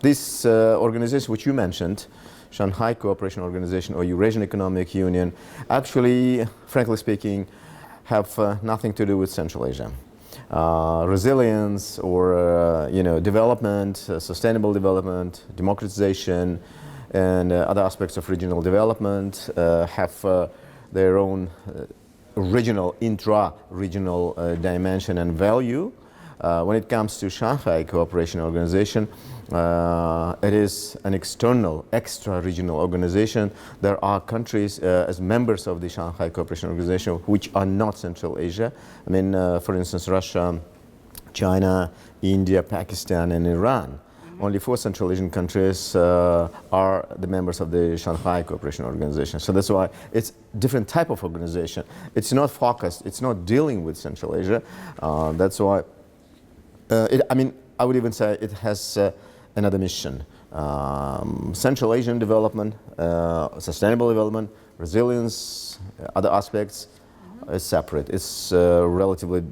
this organization which you mentioned, Shanghai Cooperation Organization or Eurasian Economic Union, actually, frankly speaking, have nothing to do with Central Asia. Resilience or development, sustainable development, democratization, and other aspects of regional development have their own regional, intra-regional dimension and value. When it comes to Shanghai Cooperation Organization, it is an external, extra-regional organization. There are countries as members of the Shanghai Cooperation Organization which are not Central Asia. I mean, for instance, Russia, China, India, Pakistan, and Iran. Only 4 Central Asian countries are the members of the Shanghai Cooperation Organization. So that's why it's a different type of organization. It's not focused, it's not dealing with Central Asia. That's why, I would even say it has another mission. Central Asian development, sustainable development, resilience, other aspects is separate. It's relatively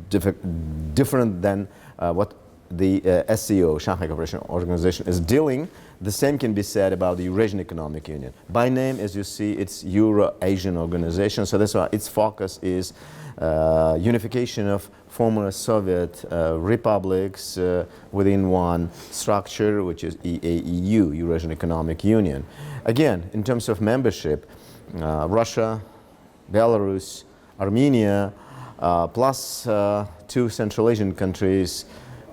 different than what the SCO, Shanghai Cooperation Organization, is dealing. The same can be said about the Eurasian Economic Union. By name, as you see, it's Euro-Asian organization, so that's why its focus is unification of former Soviet republics within one structure, which is EAEU, Eurasian Economic Union. Again, in terms of membership, Russia, Belarus, Armenia, plus 2 Central Asian countries,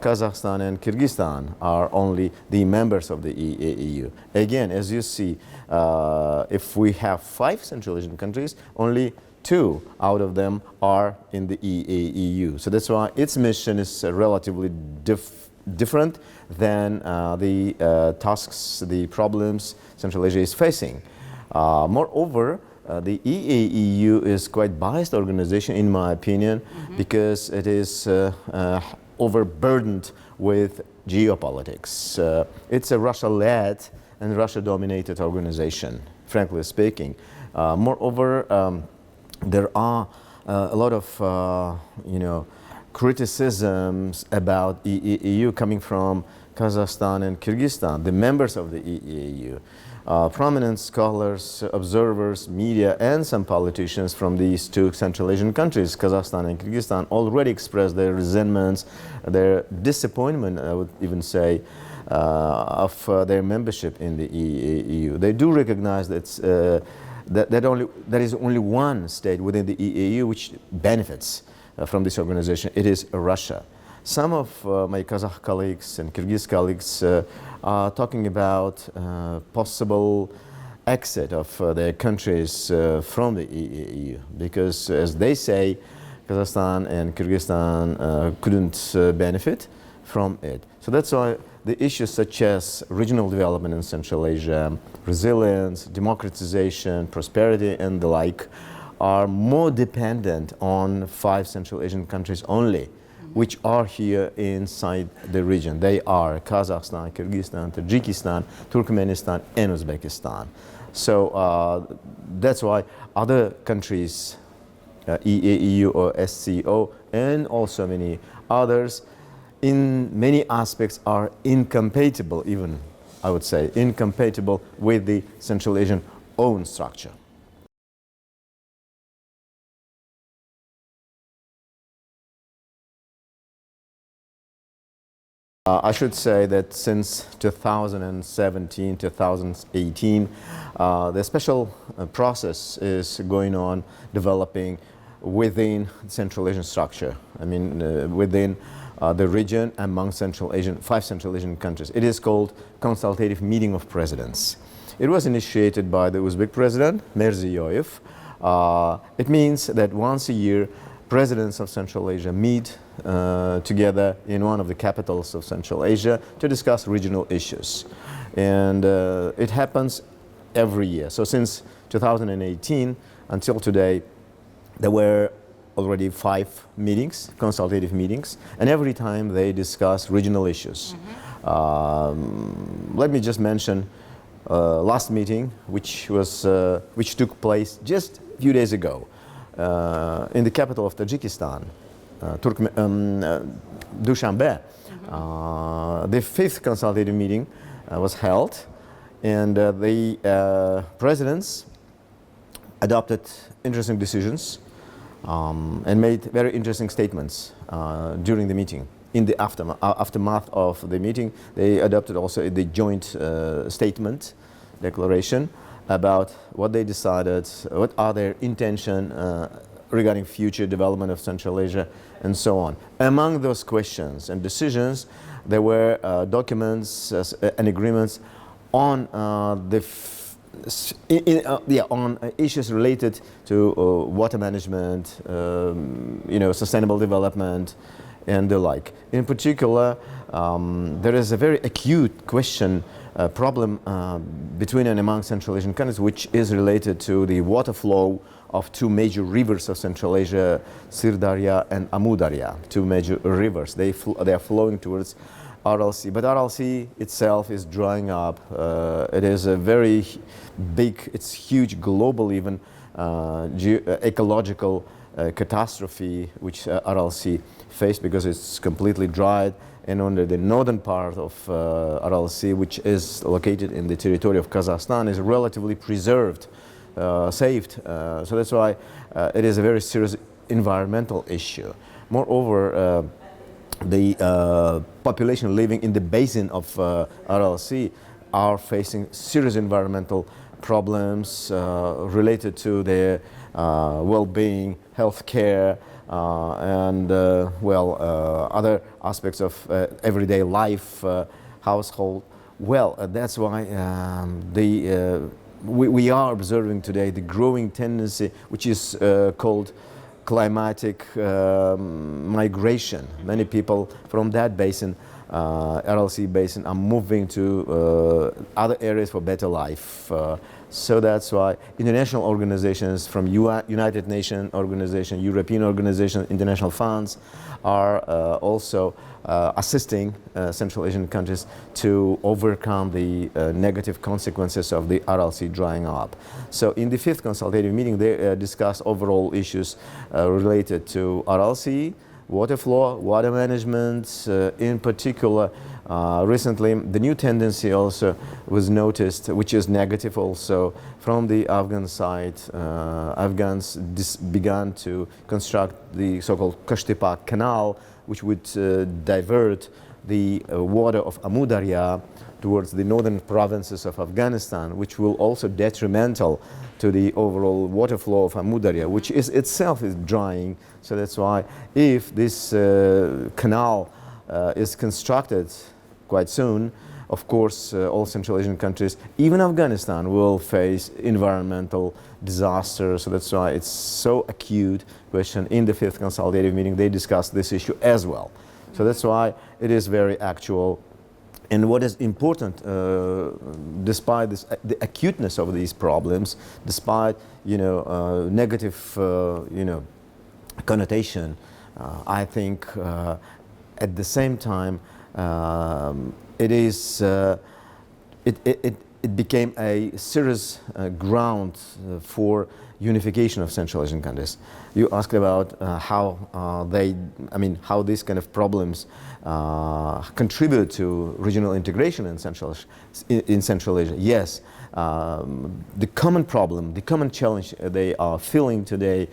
Kazakhstan and Kyrgyzstan, are only the members of the EAEU. Again, as you see, if we have 5 Central Asian countries, only 2 out of them are in the EAEU. So that's why its mission is relatively different than the tasks, the problems Central Asia is facing. Moreover, the EAEU is quite biased organization, in my opinion, because it is overburdened with geopolitics. It's a Russia-led and Russia-dominated organization, frankly speaking. Moreover, there are a lot of criticisms about EAEU coming from Kazakhstan and Kyrgyzstan, the members of the EAEU. Prominent scholars, observers, media, and some politicians from these 2 Central Asian countries, Kazakhstan and Kyrgyzstan, already expressed their resentments, their disappointment, I would even say, of their membership in the EAEU. They do recognize that there is only one state within the EAEU which benefits from this organization. It is Russia. Some of my Kazakh colleagues and Kyrgyz colleagues are talking about possible exit of their countries from the EAEU because, as they say, Kazakhstan and Kyrgyzstan couldn't benefit from it. So that's why the issues such as regional development in Central Asia, resilience, democratization, prosperity, and the like are more dependent on 5 Central Asian countries only, which are here inside the region. They are Kazakhstan, Kyrgyzstan, Tajikistan, Turkmenistan, and Uzbekistan. So that's why other countries, EAEU or SCO, and also many others, in many aspects are incompatible, even, I would say, incompatible with the Central Asian own structure. I should say that since 2017, 2018, the special process is going on developing within Central Asian structure. I mean, within the region among 5 Central Asian countries. It is called Consultative Meeting of Presidents. It was initiated by the Uzbek president, Mirziyoyev. It means that once a year, presidents of Central Asia meet together in one of the capitals of Central Asia to discuss regional issues. And it happens every year. So since 2018 until today, there were already 5 meetings, consultative meetings, and every time they discuss regional issues. Let me just mention last meeting, which took place just a few days ago in the capital of Tajikistan, Dushanbe. The 5th consultative meeting was held, and the presidents adopted interesting decisions and made very interesting statements during the meeting. In the aftermath of the meeting, they adopted also the joint statement, declaration, about what they decided, what are their intention regarding future development of Central Asia, and so on. Among those questions and decisions, there were documents and agreements on on issues related to water management, sustainable development, and the like. In particular, there is a very acute question, problem between and among Central Asian countries, which is related to the water flow of two major rivers of Central Asia, Sirdarya and Amudarya, two major rivers. They are flowing towards Aral Sea, but Aral Sea itself is drying up. It is a very big, it's huge global even ecological catastrophe which Aral Sea faced, because it's completely dried, and under the northern part of Aral Sea, which is located in the territory of Kazakhstan, is relatively preserved, saved. So that's why it is a very serious environmental issue. Moreover, the population living in the basin of Aral Sea are facing serious environmental problems related to their well-being, health care, and other aspects of everyday life, household. Well, that's why we are observing today the growing tendency, which is called climatic migration. Many people from that basin, Aral Sea basin, are moving to other areas for better life. So that's why international organizations from United Nations organization, European organization, international funds are also assisting Central Asian countries to overcome the negative consequences of the Aral Sea drying up. So in the 5th consultative meeting, they discussed overall issues related to Aral Sea, water flow, water management. In particular, recently the new tendency also was noticed, which is negative also from the Afghan side. Afghans began to construct the so-called Kashtipa Canal, which would divert the water of Amudarya towards the northern provinces of Afghanistan, which will also detrimental to the overall water flow of Amudarya, which is itself is drying. So that's why if this canal is constructed quite soon, of course all Central Asian countries, even Afghanistan, will face environmental disasters. So that's why it's so acute question. In the 5th consultative meeting, they discussed this issue as well. So that's why it is very actual. And what is important, despite this, the acuteness of these problems, despite negative connotation, I think at the same time it became a serious ground for unification of Central Asian countries. You asked about how how these kind of problems contribute to regional integration in Central Asia. Yes, the common problem, the common challenge they are facing today,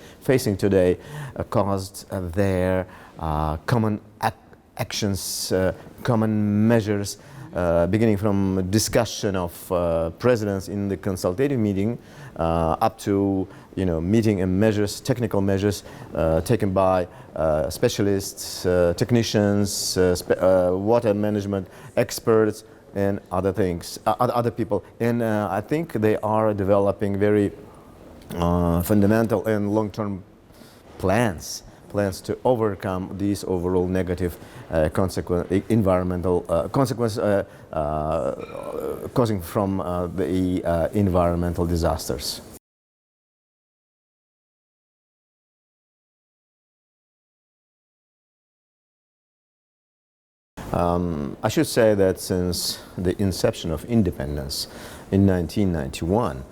caused their common actions, common measures, beginning from discussion of presidents in the consultative meeting up to meeting and measures, technical measures taken by specialists, technicians, water management experts, and other things, other people. And I think they are developing very fundamental and long-term plans to overcome these overall negative environmental consequences causing from the environmental disasters. I should say that since the inception of independence in 1991,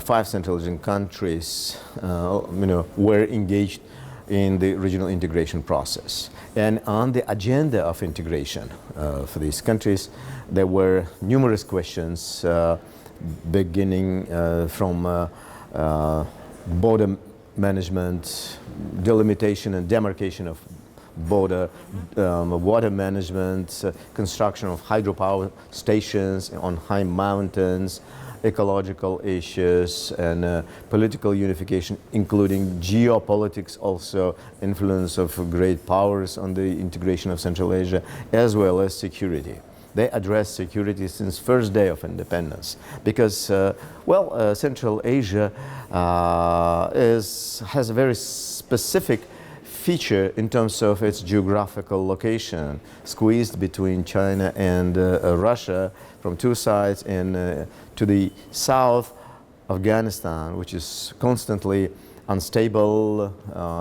5 Central Asian countries were engaged in the regional integration process. And on the agenda of integration for these countries, there were numerous questions beginning from border management, delimitation and demarcation of border, water management, construction of hydropower stations on high mountains, ecological issues, and political unification, including geopolitics, also influence of great powers on the integration of Central Asia, as well as security. They address security since first day of independence because, Central Asia has a very specific feature in terms of its geographical location, squeezed between China and Russia from two sides, and to the south, Afghanistan, which is constantly unstable,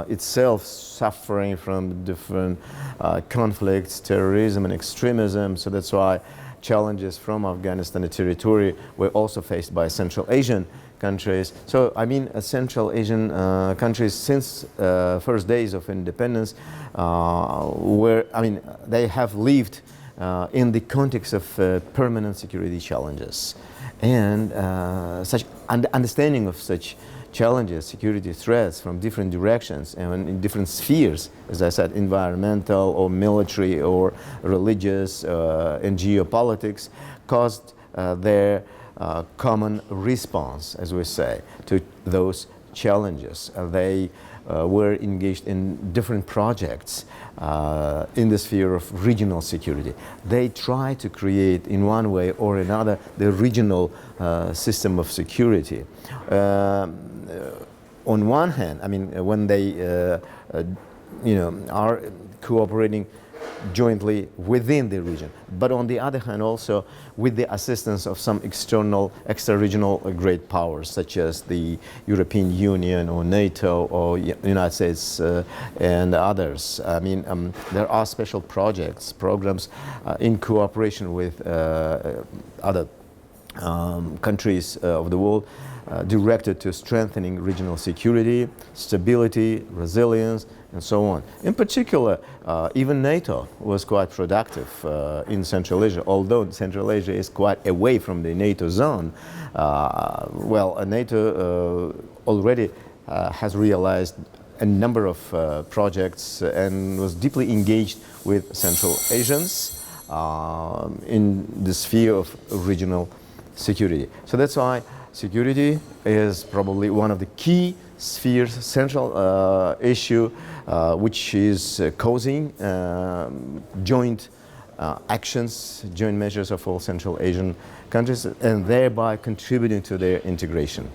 itself suffering from different conflicts, terrorism and extremism. So that's why challenges from Afghanistan territory were also faced by Central Asian countries. So I mean Central Asian countries since first days of independence they have lived in the context of permanent security challenges, and such understanding of such challenges, security threats from different directions and in different spheres, as I said, environmental or military or religious and geopolitics, caused their common response, as we say, to those challenges. They were engaged in different projects in the sphere of regional security. They try to create, in one way or another, the regional system of security. On one hand, I mean, when they are cooperating jointly within the region, but on the other hand also with the assistance of some extra-regional great powers such as the European Union or NATO or United States and others. I mean, there are special programs in cooperation with other countries of the world directed to strengthening regional security, stability, resilience, and so on. In particular, even NATO was quite productive in Central Asia, although Central Asia is quite away from the NATO zone. NATO already has realized a number of projects and was deeply engaged with Central Asians in the sphere of regional security. So that's why security is probably one of the key spheres, central issue, which is causing joint actions, joint measures of all Central Asian countries, and thereby contributing to their integration.